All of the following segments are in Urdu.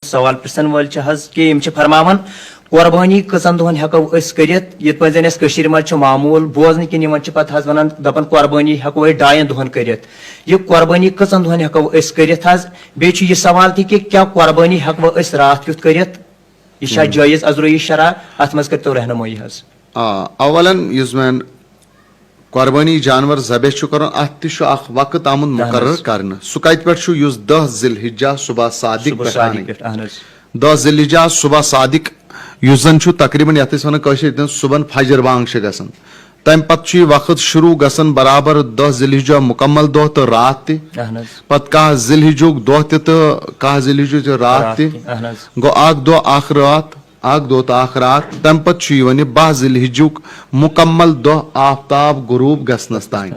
سوال پرسن ول کہ فرماون قربانی کچن دہن ہیکو اس کرت یت پہ زن اس مز معمول بوزن کن پتہ ونان دپان قربانی ہیکو 2 دہن کرت یہ قربانی کچن دہن ہیکو اس کرت بیچ یہ سوال تہ کہ کیا قربانی ہیکو اس رات کیت کرت یہ جائز ازروی شرع ات مز کرتو رہنمائی اولا یس میں قربانی جانور ذبح کران ات تہ اخ وقت آمت مقرر کرنے سہ کت پہ 10 ذی الحجہ صبح صادق 10 ذی الحجہ صبح صادق اس زن تقریباً یت ونان صبح فجر بانگ گژھان تمہ پتہ یہ وقت شروع گژھان برابر 10 ذی الحجہ مکمل دہ تو رات تہ پتہ 10 ذی الحجہ دہ تہ تو 10 ذی الحجہ رات تہ گو اخ دہ اخ رات اخ دہ تو اخ رات تمہ پتہ یہ 12 ذی الحجہ مکمل دہ آفتاب غروب گژھنس تان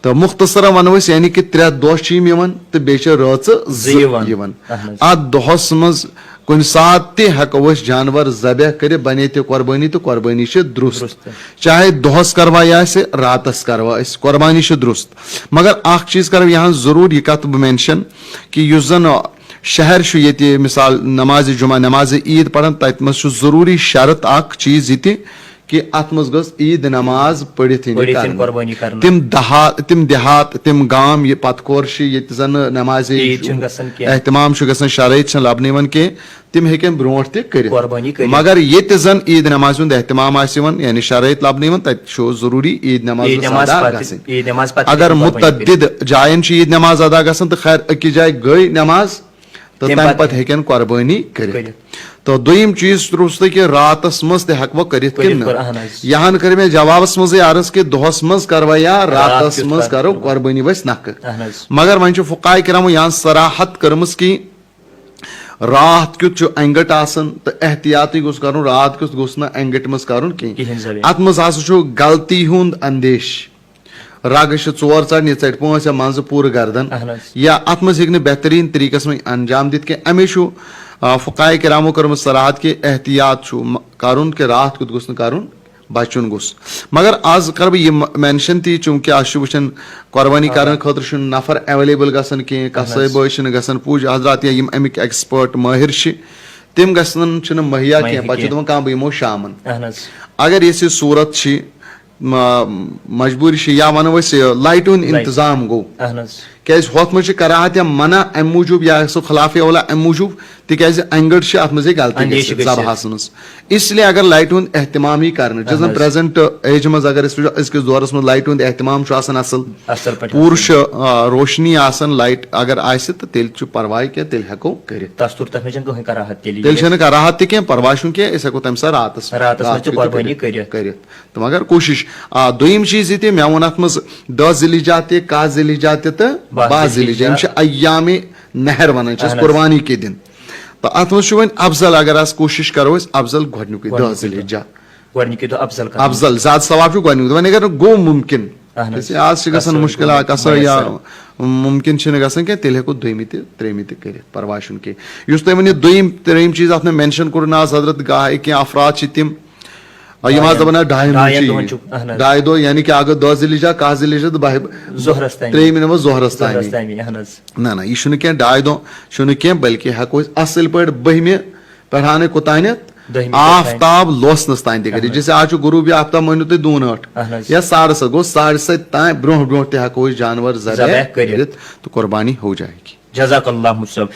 تو مختصرا ونو یعنی کہ 3 دہ تو بیچ رات ات دہس مز کن سات تہ ہیکو جانور ذبح کر بنے تہ قربانی تو قربانی درست چاہے دہس کروا راتس کروا قربانی درست مگر اخ چیز کرو یہاں ضرور یہ کت بہ مینشن کہ اس زن شہر یہ مثال نماز جمعہ نماز عید پڑھان تت مز ضروری شرط اخ چیز یہ کہ ات مز گژھ عید نماز پڑھت تم دیہات تم گام یہ پتہ کور یہ زن نماز اہتمام گژھان شرائط لبنہ کی تم ہیکن برونٹ تہ کرت مگر یہ زن عید نماز ہند اہتمام یعنی شرائط لبنہ تت ضروری عید نماز ادا گژھن اگر متعدد جائن عید نماز ادا گژھان تو خیر اکس جائے گئی نماز تو تمہ پتہ ہیکن قربانی کرت تو دویم چیز درست کہ راتس مز تہ ہیکو کرت یہاں کر میں جوابس مز عرض کہ دہس مز کروا یا راتس مز کرو قربانی وس نکھ مگر ون فقہاء کرامو یہاں صراحت کرمس کہ رات کیت انگٹ آسن تو احتیاطی گوس کرن رات کیت گوس نا انگٹ مز کرن کہیں ات مز ہسا غلطی ہند اندیش رگ 4 ژٹن یہ ژٹ 5 یا منز پور گردن یا ات مز ہیکہ بہترین طریقس میں انجام دت کہ امی فقہاء کرامو کرمت صراحت کہ احتیاط کرن کہ رات کیت گوس کرن بچن گوس مگر آز کر بہ یہ مینشن تہ چونکہ آج وچن قربانی کرنے خاطر نفر ایویلیبل گژھان کی قصٲبۍ گژھان پوج حضرات یا امیک ایکسپرٹ ماہر تم گژھن مہیا کی پتہ دپان کانٛہہ بہٕ یمو شامن اگر یہ صورت مجبوری یا ونو لائٹ ہند انتظام گو کیاز ہوت مجھ کراہت یا منع ام موجوب یا سو خلاف اولا ام موجوب تکیاز انگڑ ات مزے غلطی ذبحس مز اس لیے اگر لائٹ ہند اہتمام ہی کرنا جس پریزنٹ ایج مز اگر ازکس دورس مز لائٹ ہند اہتمام اصل پور روشنی آسان لائٹ اگر آسہ تو تیل پرواہ کی تیل ہیکو کرت تیل کراہت تہ پرواہ کی اس ہیکو تمہ ساتھ راتس کرت تو مگر کوشش دویم چیز یہ مے وون ات مز 10 ذی الحجہ تہ 11 ذی الحجہ تہ 12 ذی الحجہ ایام نہر ونان قربانی کے دن تو ات مز افضل اگر اس کوشش کرو افضل گۄڈنیُک 10 ذی الحجہ افضل زیادہ ثواب گۄڈنیُک وۄنۍ اگر گو ممکن آز گژھان مشکل کسا یا ممکن گژھان کی تیل ہیکو دویمہ تہ تریمہ تہ کرت پرواہ چھُنہٕ کینٛہہ یُس تۄہہِ ؤنِو دویِم ترٛیٚیِم چیٖز اتھ مےٚ مینشن کوٚر آز حضرت کینٛہہ افراد چھِ تِم یم دپان 2.5 دۄہ یعنی کہ اگر 10 ذی الحجہ 11 ذی الحجہ تو تریمہ نماز ظہرس تانی نہ یہ چھُنہٕ کینٛہہ 2.5 دۄہ چھُنہٕ کینٛہہ بلکہ ہیکو اصل پٲٹھۍ 12مہِ پٮ۪ٹھانٕے کوٚتانٮ۪تھ آفتاب لوسنس تان تہ کٔرِتھ جیسے آج غروب آفتاب مٲنِو تُہۍ 2:08 یا 7:30 گوٚو 7:30 تام برونٛہہ برونٛہہ تہ ہیکو جانور ذبح کٔرِتھ تو قربانی ہو جائے گی. جزاک اللہ صٲب.